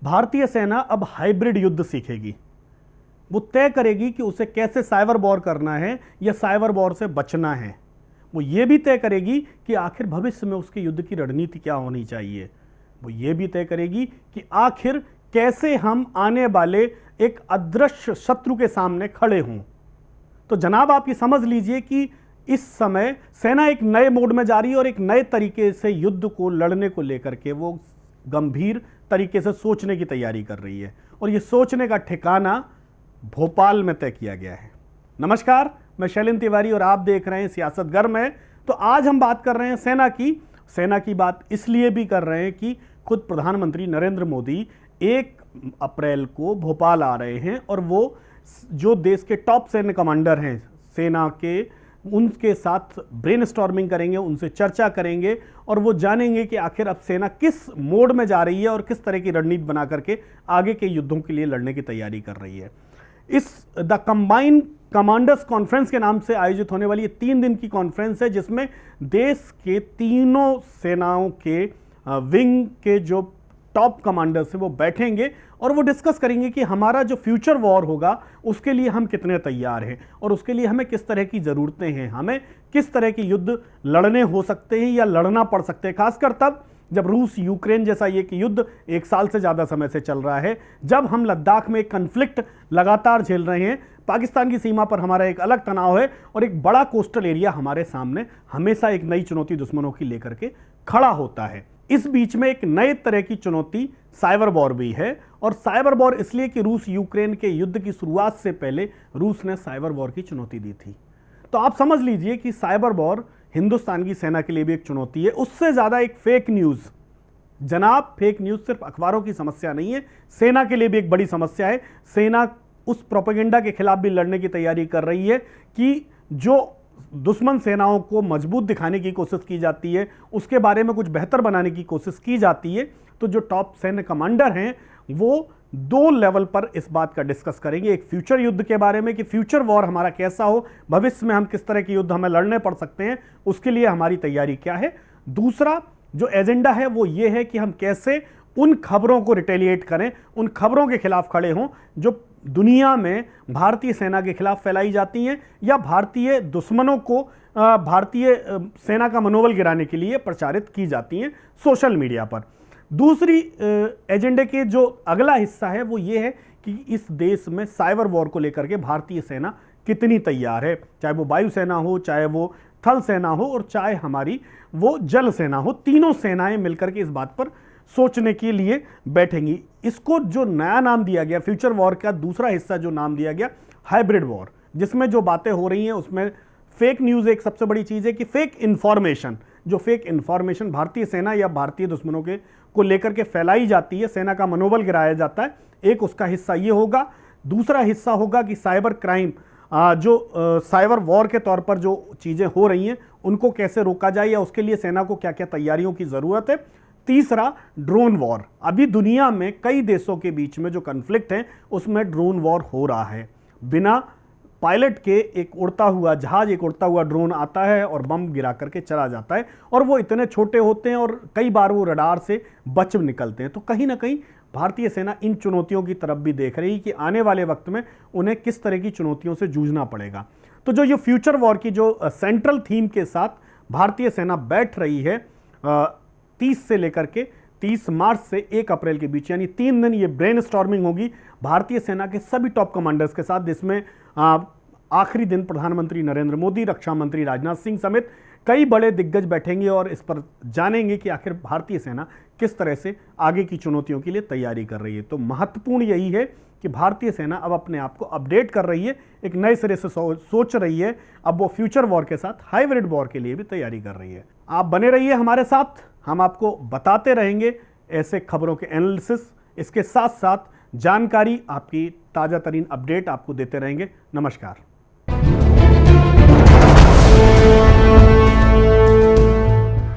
भारतीय सेना अब हाइब्रिड युद्ध सीखेगी। वो तय करेगी कि उसे कैसे साइबर वॉर करना है या साइबर वॉर से बचना है। वो ये भी तय करेगी कि आखिर भविष्य में उसके युद्ध की रणनीति क्या होनी चाहिए। वो ये भी तय करेगी कि आखिर कैसे हम आने वाले एक अदृश्य शत्रु के सामने खड़े हों। तो जनाब, आप ये समझ लीजिए कि इस समय सेना एक नए मोड में जा रही है और एक नए तरीके से युद्ध को लड़ने को लेकर के वो गंभीर तरीके से सोचने की तैयारी कर रही है और ये सोचने का ठिकाना भोपाल में तय किया गया है। नमस्कार, मैं शैलेंद्र तिवारी और आप देख रहे हैं सियासत गर्म है। तो आज हम बात कर रहे हैं सेना की बात इसलिए भी कर रहे हैं कि खुद प्रधानमंत्री नरेंद्र मोदी 1 अप्रैल को भोपाल आ रहे हैं और वो जो देश के टॉप सैन्य कमांडर हैं सेना के, उनके साथ ब्रेनस्टॉर्मिंग करेंगे, उनसे चर्चा करेंगे और वो जानेंगे कि आखिर अब सेना किस मोड में जा रही है और किस तरह की रणनीति बना करके आगे के युद्धों के लिए लड़ने की तैयारी कर रही है। इस द कंबाइंड कमांडर्स कॉन्फ्रेंस के नाम से आयोजित होने वाली ये 3 दिन की कॉन्फ्रेंस है जिसमें देश के तीनों सेनाओं के विंग के जो टॉप कमांडर्स हैं वो बैठेंगे और वो डिस्कस करेंगे कि हमारा जो फ्यूचर वॉर होगा उसके लिए हम कितने तैयार हैं और उसके लिए हमें किस तरह की ज़रूरतें हैं, हमें किस तरह के युद्ध लड़ने हो सकते हैं या लड़ना पड़ सकते हैं, खासकर तब जब रूस यूक्रेन जैसा ये कि युद्ध 1 साल से ज़्यादा समय से चल रहा है, जब हम लद्दाख में एक कन्फ्लिक्ट लगातार झेल रहे हैं, पाकिस्तान की सीमा पर हमारा एक अलग तनाव है और एक बड़ा कोस्टल एरिया हमारे सामने हमेशा एक नई चुनौती दुश्मनों की लेकर के खड़ा होता है। इस बीच में एक नए तरह की चुनौती साइबर वॉर भी है और साइबर वॉर इसलिए कि रूस यूक्रेन के युद्ध की शुरुआत से पहले रूस ने साइबर वॉर की चुनौती दी थी। तो आप समझ लीजिए कि साइबर वॉर हिंदुस्तान की सेना के लिए भी एक चुनौती है। उससे ज़्यादा एक फेक न्यूज़, जनाब, फेक न्यूज़ सिर्फ अखबारों की समस्या नहीं है, सेना के लिए भी एक बड़ी समस्या है। सेना उस प्रोपेगेंडा के खिलाफ भी लड़ने की तैयारी कर रही है कि जो दुश्मन सेनाओं को मजबूत दिखाने की कोशिश की जाती है, उसके बारे में कुछ बेहतर बनाने की कोशिश की जाती है। तो जो टॉप सैन्य कमांडर हैं वो 2 लेवल पर इस बात का डिस्कस करेंगे। एक फ्यूचर युद्ध के बारे में कि फ्यूचर वॉर हमारा कैसा हो, भविष्य में हम किस तरह के युद्ध हमें लड़ने पड़ सकते हैं, उसके लिए हमारी तैयारी क्या है। दूसरा जो एजेंडा है वो ये है कि हम कैसे उन खबरों को रिटेलिएट करें, उन खबरों के खिलाफ खड़े हों जो दुनिया में भारतीय सेना के खिलाफ फैलाई जाती हैं या भारतीय दुश्मनों को भारतीय सेना का मनोबल गिराने के लिए प्रचारित की जाती हैं सोशल मीडिया पर। दूसरी एजेंडे के जो अगला हिस्सा है वो ये है कि इस देश में साइबर वॉर को लेकर के भारतीय सेना कितनी तैयार है, चाहे वो वायुसेना हो, चाहे वो थल सेना हो और चाहे हमारी वो जल सेना हो। तीनों सेनाएं मिलकर के इस बात पर सोचने के लिए बैठेंगी। इसको जो नया नाम दिया गया फ्यूचर वॉर का दूसरा हिस्सा जो नाम दिया गया हाइब्रिड वॉर, जिसमें जो बातें हो रही हैं उसमें फेक न्यूज़ एक सबसे बड़ी चीज़ है कि फेक इन्फॉर्मेशन भारतीय सेना या भारतीय दुश्मनों के को लेकर के फैलाई जाती है, सेना का मनोबल गिराया जाता है। एक उसका हिस्सा ये होगा। दूसरा हिस्सा होगा कि साइबर क्राइम, जो साइबर वॉर के तौर पर जो चीज़ें हो रही हैं उनको कैसे रोका जाए या उसके लिए सेना को क्या क्या तैयारियों की ज़रूरत है। तीसरा ड्रोन वॉर, अभी दुनिया में कई देशों के बीच में जो कन्फ्लिक्ट है उसमें ड्रोन वॉर हो रहा है। बिना पायलट के एक उड़ता हुआ जहाज, एक उड़ता हुआ ड्रोन आता है और बम गिरा करके चला जाता है और वो इतने छोटे होते हैं और कई बार वो रडार से बच निकलते हैं। तो कहीं ना कहीं भारतीय सेना इन चुनौतियों की तरफ भी देख रही है कि आने वाले वक्त में उन्हें किस तरह की चुनौतियों से जूझना पड़ेगा। तो जो ये फ्यूचर वॉर की जो सेंट्रल थीम के साथ भारतीय सेना बैठ रही है 30 से लेकर के 30 मार्च से 1 अप्रैल के बीच, यानी 3 दिन ये ब्रेनस्टॉर्मिंग होगी भारतीय सेना के सभी टॉप कमांडर्स के साथ, जिसमें आखिरी दिन प्रधानमंत्री नरेंद्र मोदी, रक्षा मंत्री राजनाथ सिंह समेत कई बड़े दिग्गज बैठेंगे और इस पर जानेंगे कि आखिर भारतीय सेना किस तरह से आगे की चुनौतियों के लिए तैयारी कर रही है। तो महत्वपूर्ण यही है कि भारतीय सेना अब अपने आप को अपडेट कर रही है, एक नए सिरे से सोच रही है। अब वो फ्यूचर वॉर के साथ हाइब्रिड वॉर के लिए भी तैयारी कर रही है। आप बने रहिए हमारे साथ, हम आपको बताते रहेंगे ऐसे खबरों के एनालिसिस, इसके साथ साथ जानकारी, आपकी ताज़ा तरीन अपडेट आपको देते रहेंगे। नमस्कार।